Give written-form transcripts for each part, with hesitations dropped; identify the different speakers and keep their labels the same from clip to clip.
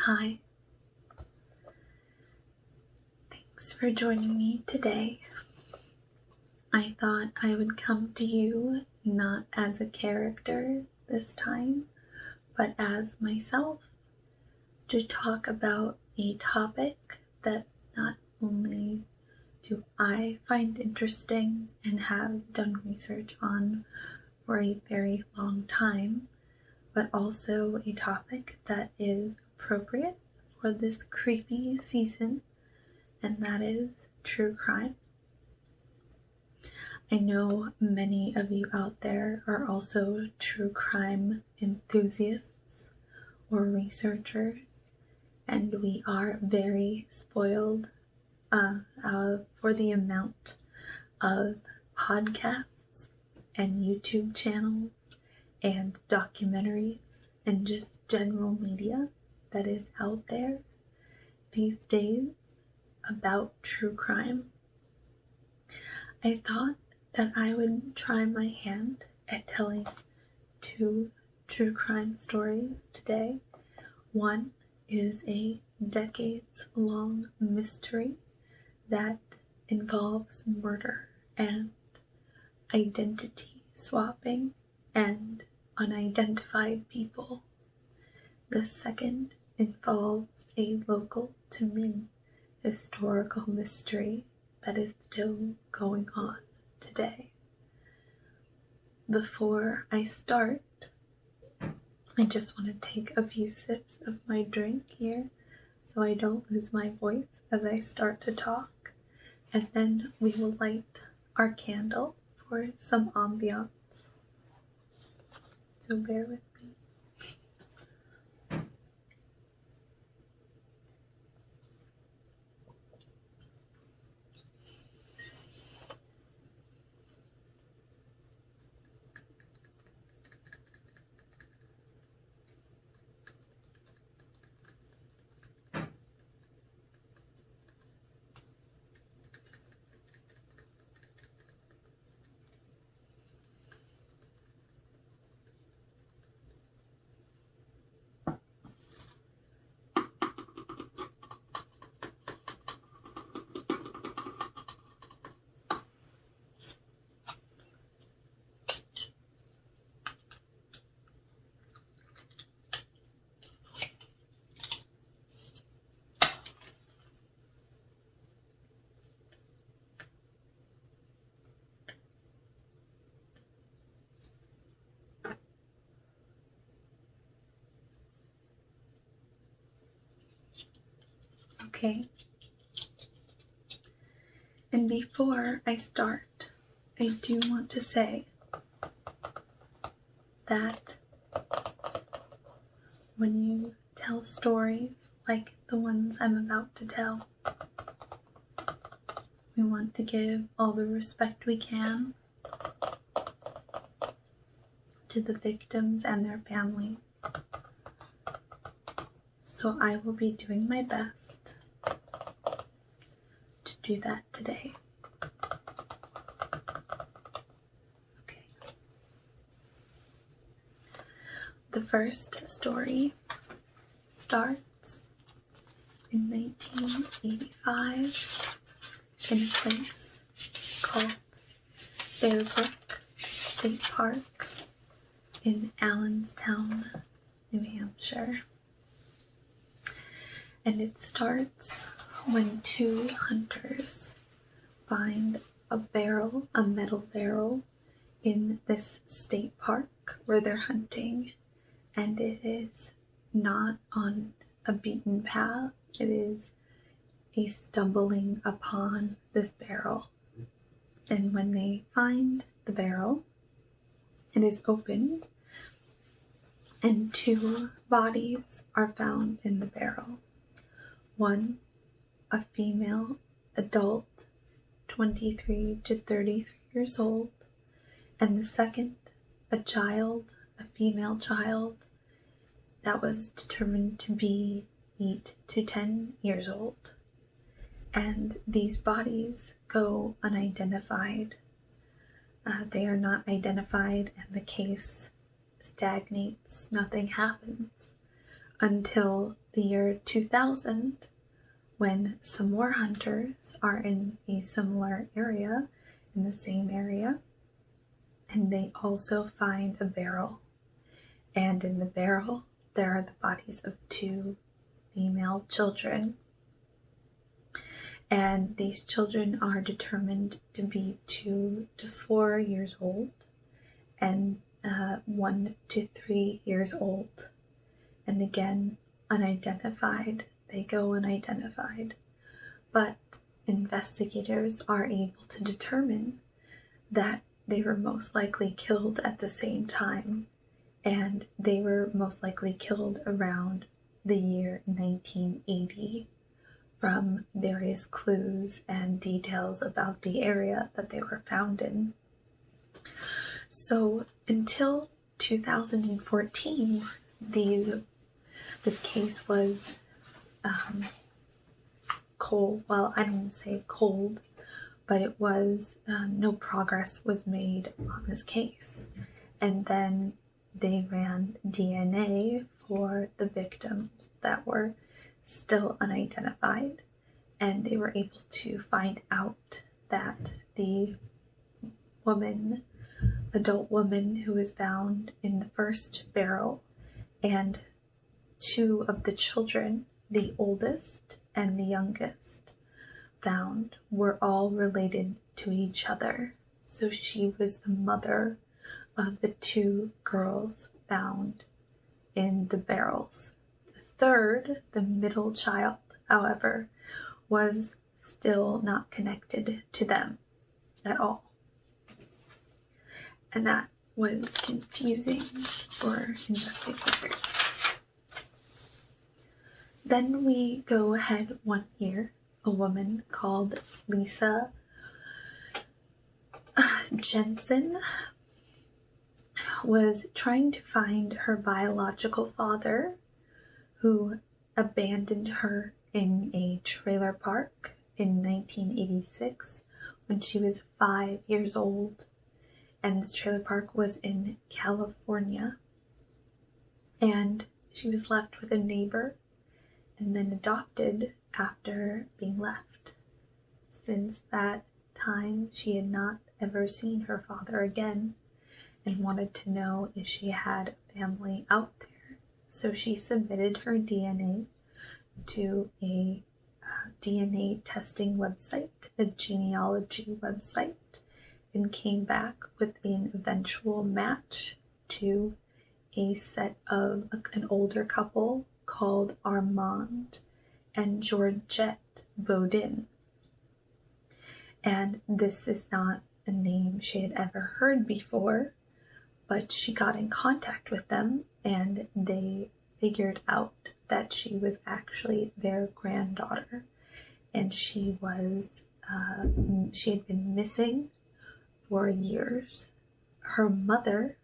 Speaker 1: Hi. Thanks for joining me today. I thought I would come to you not as a character this time, but as myself to talk about a topic that not only do I find interesting and have done research on for a very long time, but also a topic that is appropriate for this creepy season, and that is true crime. I know many of you out there are also true crime enthusiasts or researchers, and we are very spoiled for the amount of podcasts and YouTube channels and documentaries and just general media that is out there these days about true crime. I thought that I would try my hand at telling 2 true crime stories today. One is a decades-long mystery that involves murder and identity swapping and unidentified people. The second involves a local to me historical mystery that is still going on today. Before I start, I just want to take a few sips of my drink here so I don't lose my voice as I start to talk, and then we will light our candle for some ambiance. So bear with me. Okay. And before I start, I do want to say that when you tell stories like the ones I'm about to tell, we want to give all the respect we can to the victims and their families. So I will be doing my best to do that today. Okay. The first story starts in 1985 in a place called Brook State Park in Allenstown, New Hampshire. And it starts when 2 hunters find a metal barrel in this state park where they're hunting, and it is not on a beaten path. It is a stumbling upon this barrel. And when they find the barrel, it is opened, and 2 bodies are found in the barrel. One, a female adult, 23 to 33 years old, and the second, a female child that was determined to be 8 to 10 years old. And these bodies go unidentified. They are not identified, and the case stagnates. Nothing happens until the year 2000, when some more hunters are in a similar area, in the same area, and they also find a barrel. And in the barrel, there are the bodies of 2 female children. And these children are determined to be 2 to 4 years old and 1 to 3 years old. And again, unidentified. They go unidentified. But investigators are able to determine that they were most likely killed at the same time, and they were most likely killed around the year 1980 from various clues and details about the area that they were found in. So until 2014, this case was cold. Well, I don't say cold, but it was no progress was made on this case. And then they ran DNA for the victims that were still unidentified, and they were able to find out that the adult woman who was found in the first barrel and 2 of the children, the oldest and the youngest, found were all related to each other. So she was the mother of the 2 girls found in the barrels. The third, the middle child, however, was still not connected to them at all. And that was confusing for investigators. Then we go ahead 1 year. A woman called Lisa Jensen was trying to find her biological father, who abandoned her in a trailer park in 1986 when she was 5 years old. And this trailer park was in California. And she was left with a neighbor and then adopted after being left. Since that time, she had not ever seen her father again and wanted to know if she had a family out there. So she submitted her DNA to a DNA testing website, a genealogy website, and came back with an eventual match to a set of an older couple called Armand and Georgette Baudin. And this is not a name she had ever heard before, but she got in contact with them and they figured out that she was actually their granddaughter. And she had been missing for years. Her mother,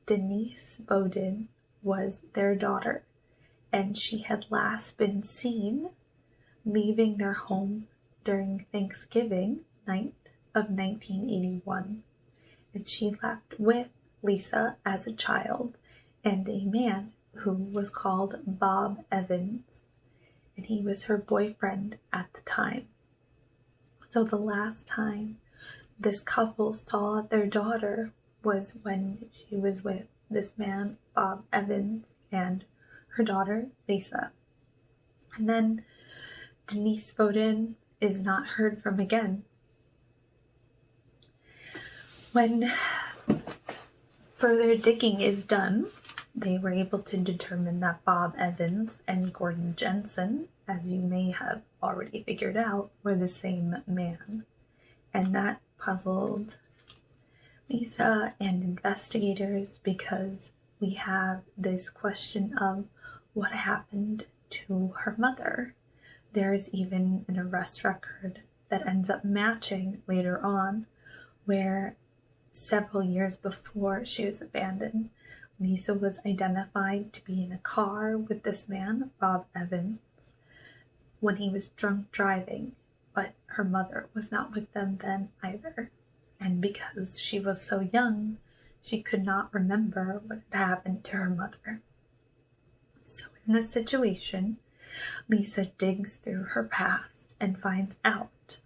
Speaker 1: Denise Baudin, was their daughter, and she had last been seen leaving their home during Thanksgiving night of 1981. And she left with Lisa as a child and a man who was called Bob Evans, and he was her boyfriend at the time. So the last time this couple saw their daughter was when she was with this man, Bob Evans, and her daughter, Lisa. And then Denise Baudin is not heard from again. When further digging is done, they were able to determine that Bob Evans and Gordon Jensen, as you may have already figured out, were the same man. And that puzzled Lisa and investigators because we have this question of what happened to her mother. There is even an arrest record that ends up matching later on, where several years before she was abandoned, Lisa was identified to be in a car with this man, Bob Evans, when he was drunk driving, but her mother was not with them then either. And because she was so young, she could not remember what had happened to her mother. So in this situation, Lisa digs through her past and finds out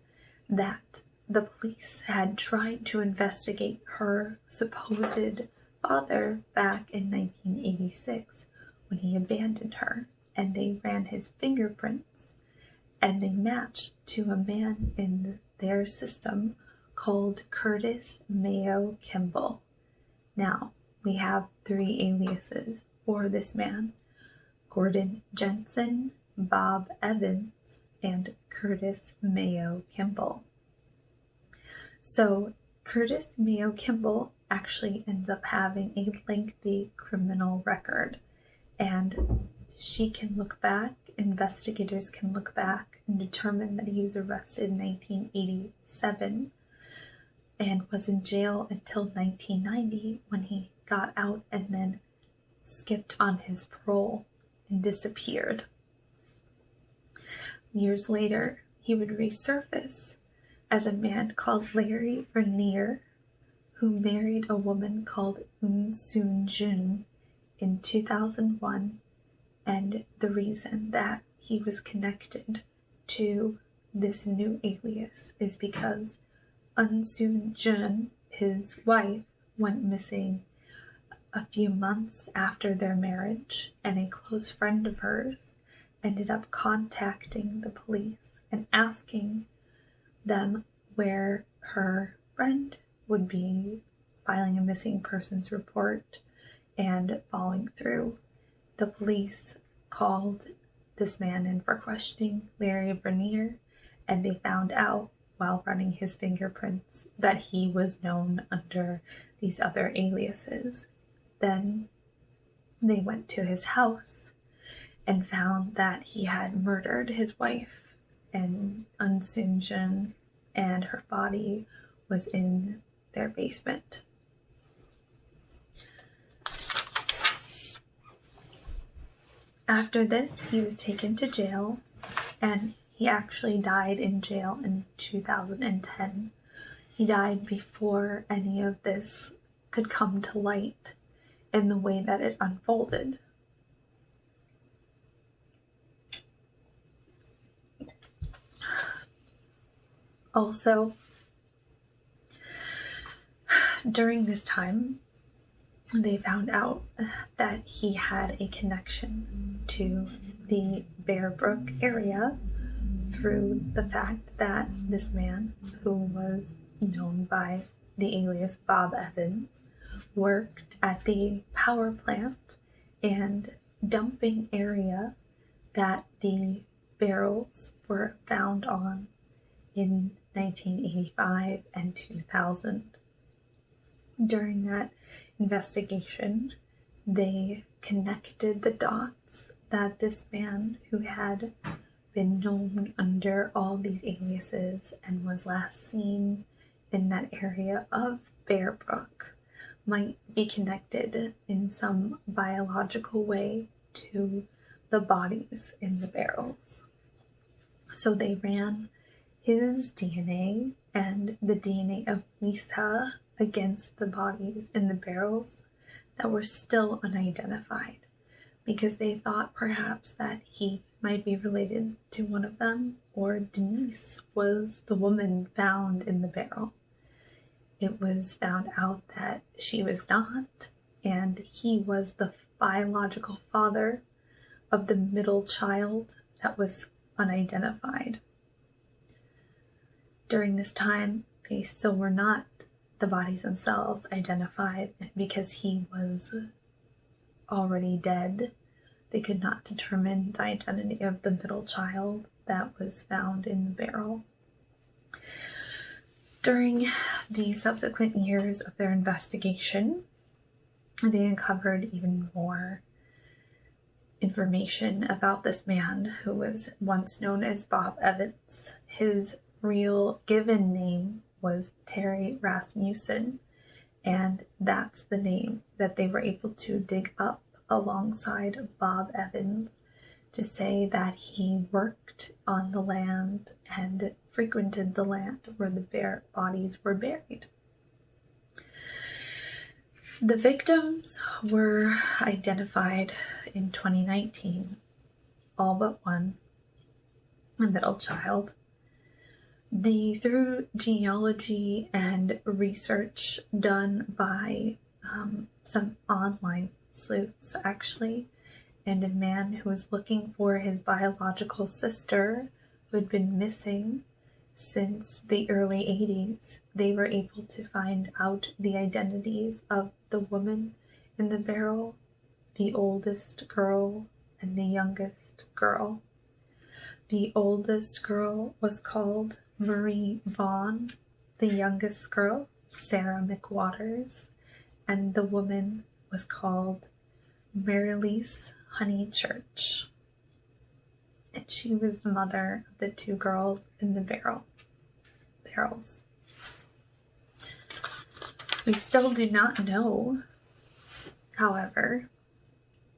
Speaker 1: that the police had tried to investigate her supposed father back in 1986 when he abandoned her, and they ran his fingerprints and they matched to a man in their system called Curtis Mayo Kimball. Now, we have 3 aliases for this man: Gordon Jensen, Bob Evans, and Curtis Mayo Kimball. So Curtis Mayo Kimball actually ends up having a lengthy criminal record, and investigators can look back and determine that he was arrested in 1987 and was in jail until 1990 when he got out and then skipped on his parole and disappeared. Years later, he would resurface as a man called Larry Vernier, who married a woman called Soon Jun in 2001, and the reason that he was connected to this new alias is because Soon Jun, his wife, went missing a few months after their marriage, and a close friend of hers ended up contacting the police and asking them where her friend would be, filing a missing persons report and following through. The police called this man in for questioning, Larry Vernier, and they found out while running his fingerprints that he was known under these other aliases. Then they went to his house and found that he had murdered his wife, and Soon Jun, and her body was in their basement. After this, he was taken to jail, and he actually died in jail in 2010. He died before any of this could come to light in the way that it unfolded. Also, during this time, they found out that he had a connection to the Bear Brook area through the fact that this man, who was known by the alias Bob Evans, worked at the power plant and dumping area that the barrels were found on in 1985 and 2000. During that investigation, they connected the dots that this man, who had been known under all these aliases and was last seen in that area of Bear Brook, might be connected in some biological way to the bodies in the barrels. So they ran his DNA and the DNA of Lisa against the bodies in the barrels that were still unidentified, because they thought perhaps that he might be related to one of them, or Denise was the woman found in the barrel. It was found out that she was not, and he was the biological father of the middle child that was unidentified. During this time, they still were not the bodies themselves identified, and because he was already dead, they could not determine the identity of the middle child that was found in the barrel. During the subsequent years of their investigation, they uncovered even more information about this man who was once known as Bob Evans. His real given name was Terry Rasmussen, and that's the name that they were able to dig up alongside Bob Evans to say that he worked on the land and frequented the land where the bear bodies were buried. The victims were identified in 2019, all but one, a middle child. Through genealogy and research done by some online sleuths, actually, and a man who was looking for his biological sister who had been missing since the early 80s, they were able to find out the identities of the woman in the barrel, the oldest girl, and the youngest girl. The oldest girl was called Marie Vaughn, the youngest girl, Sarah McWaters, and the woman was called Marilise Honeychurch. And she was the mother of the two girls in the barrels. We still do not know, however,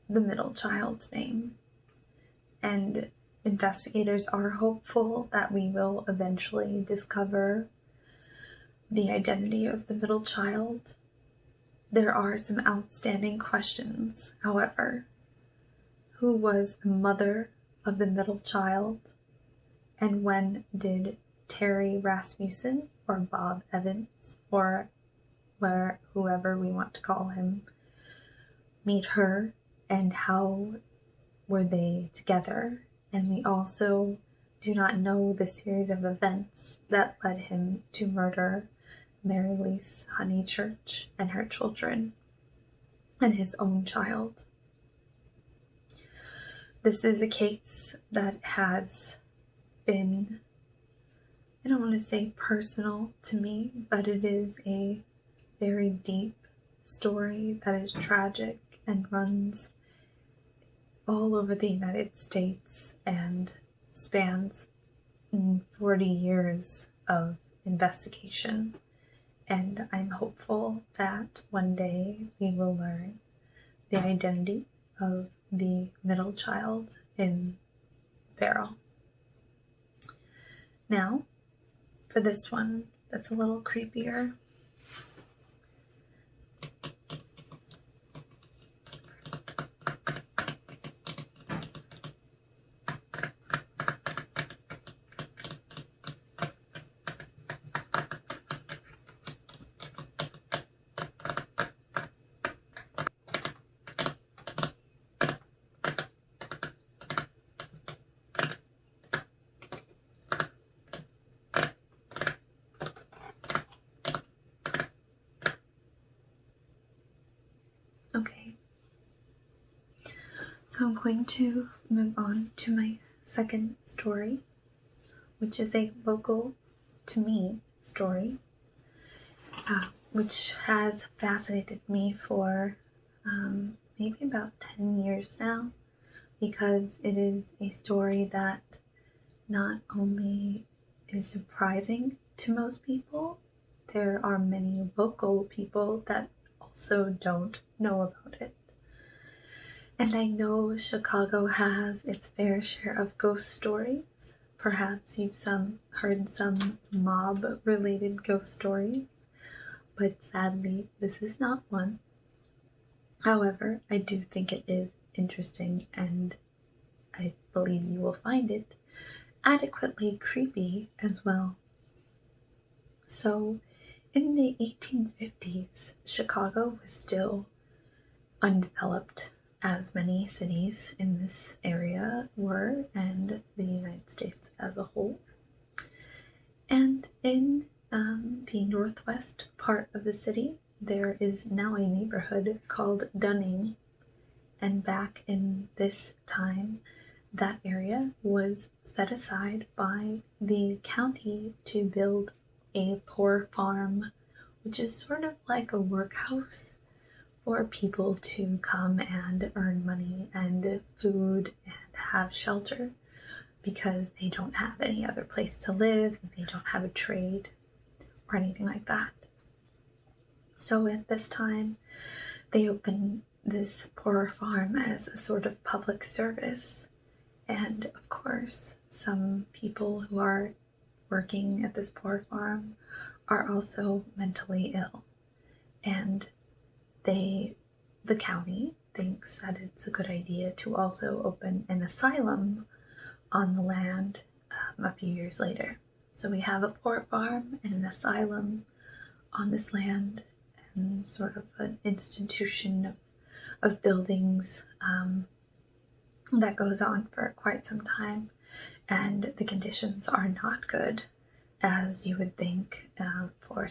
Speaker 1: the middle child's name, and investigators are hopeful that we will eventually discover the identity of the middle child. There are some outstanding questions, however. Who was the mother of the middle child? And when did Terry Rasmussen, or Bob Evans, or whoever we want to call him, meet her, and how were they together? And we also do not know the series of events that led him to murder Marilise Honeychurch and her children and his own child. This is a case that has been, I don't want to say personal to me, but it is a very deep story that is tragic and runs all over the United States and spans 40 years of investigation. And I'm hopeful that one day we will learn the identity of the middle child in Barrel. Now, for this one that's a little creepier. Okay, so I'm going to move on to my second story, which is a local to me story, which has fascinated me for maybe about 10 years now, because it is a story that not only is surprising to most people, there are many local people that also don't know about it. And I know Chicago has its fair share of ghost stories. Perhaps you've heard some mob-related ghost stories, but sadly, this is not one. However, I do think it is interesting, and I believe you will find it adequately creepy as well. So, in the 1850s, Chicago was still undeveloped, as many cities in this area were, and the United States as a whole. And in the northwest part of the city, there is now a neighborhood called Dunning. And back in this time, that area was set aside by the county to build a poor farm, which is sort of like a workhouse for people to come and earn money and food and have shelter, because they don't have any other place to live, they don't have a trade or anything like that. So at this time, they opened this poor farm as a sort of public service. And of course, some people who are working at this poor farm are also mentally ill. And the county thinks that it's a good idea to also open an asylum on the land a few years later. So we have a port farm and an asylum on this land, and sort of an institution of buildings that goes on for quite some time, and the conditions are not good, as you would think for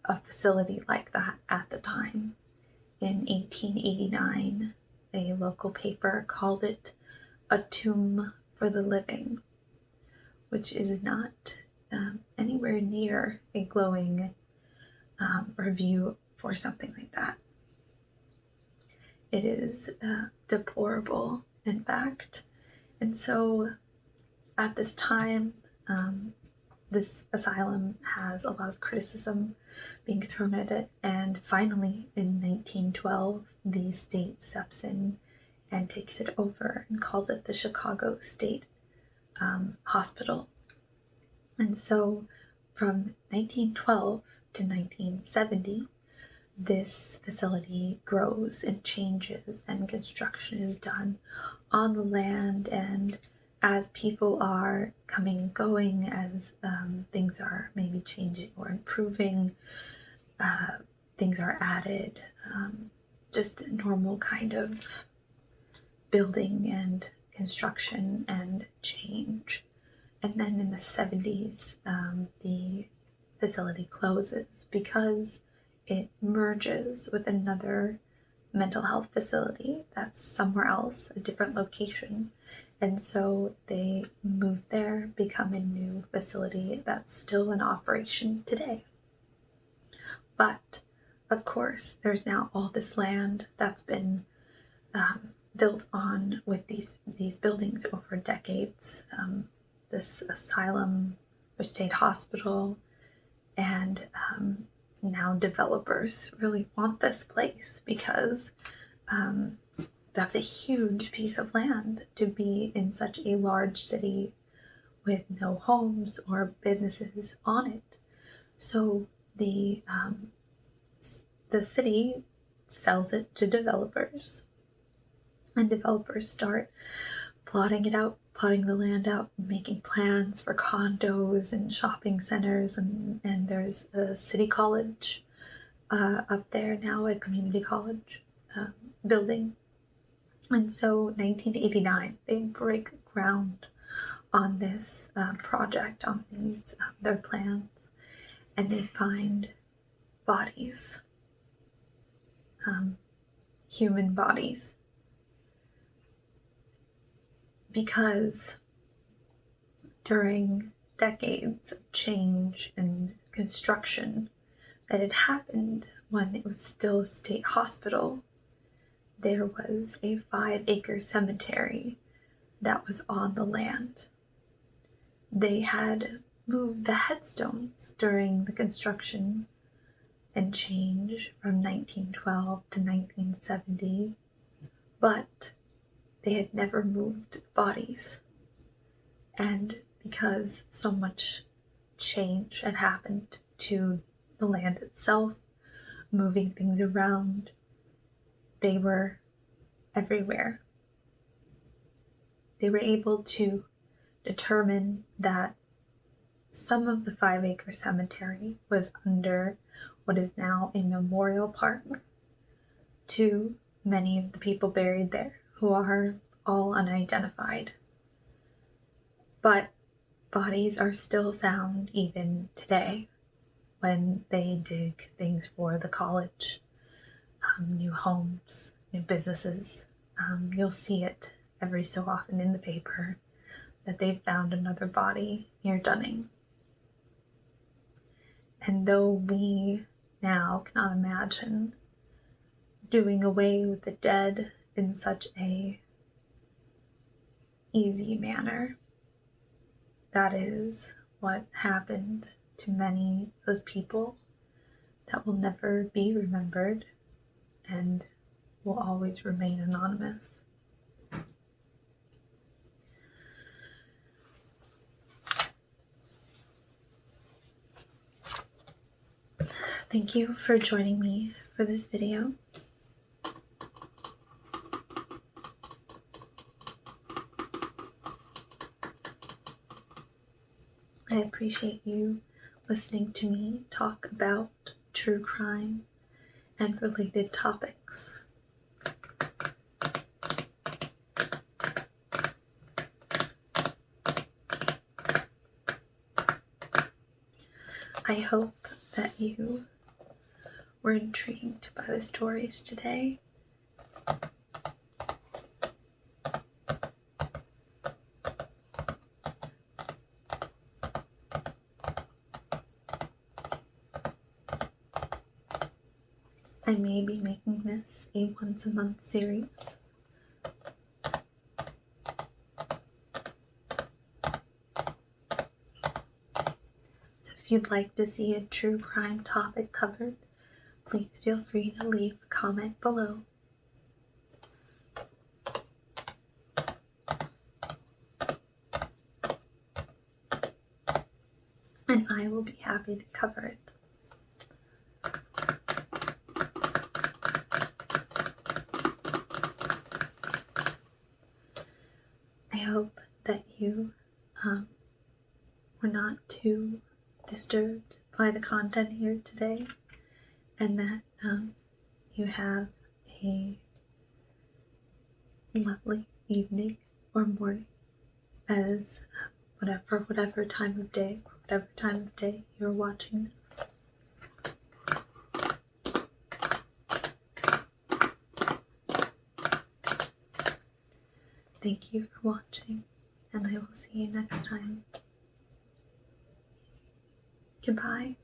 Speaker 1: a facility like that at the time. In 1889, a local paper called it a tomb for the living, which is not anywhere near a glowing review for something like that. It is deplorable, in fact. And so at this time, this asylum has a lot of criticism being thrown at it, and finally in 1912 the state steps in and takes it over and calls it the Chicago State Hospital. And so from 1912 to 1970, this facility grows and changes, and construction is done on the land, and as people are coming and going, as things are maybe changing or improving, things are added, just normal kind of building and construction and change. And then in the 70s, the facility closes because it merges with another mental health facility that's somewhere else, a different location. And so they move there, become a new facility that's still in operation today. But of course, there's now all this land that's been built on with these buildings over decades. This asylum or state hospital, and now developers really want this place because that's a huge piece of land to be in such a large city with no homes or businesses on it. So the city sells it to developers, and developers start plotting the land out, making plans for condos and shopping centers, and there's a city college up there now, a community college building. And so 1989, they break ground on this project, on these their plans, and they find bodies, human bodies, because during decades of change and construction that had happened when it was still a state hospital, there was a 5-acre cemetery that was on the land. They had moved the headstones during the construction and change from 1912 to 1970, but they had never moved bodies. And because so much change had happened to the land itself, moving things around, they were everywhere. They were able to determine that some of the 5-acre cemetery was under what is now a memorial park to many of the people buried there, who are all unidentified. But bodies are still found even today when they dig things for the college, new homes, new businesses. You'll see it every so often in the paper that they've found another body near Dunning. And though we now cannot imagine doing away with the dead in such a easy manner, that is what happened to many of those people that will never be remembered and will always remain anonymous. Thank you for joining me for this video. I appreciate you listening to me talk about true crime and related topics. I hope that you were intrigued by the stories today. I may be making this a once-a-month series. So if you'd like to see a true crime topic covered, please feel free to leave a comment below. And I will be happy to cover it. I hope that you were not too disturbed by the content here today, and that you have a lovely evening or morning as whatever time of day you're watching this. Thank you for watching, and I will see you next time. Goodbye.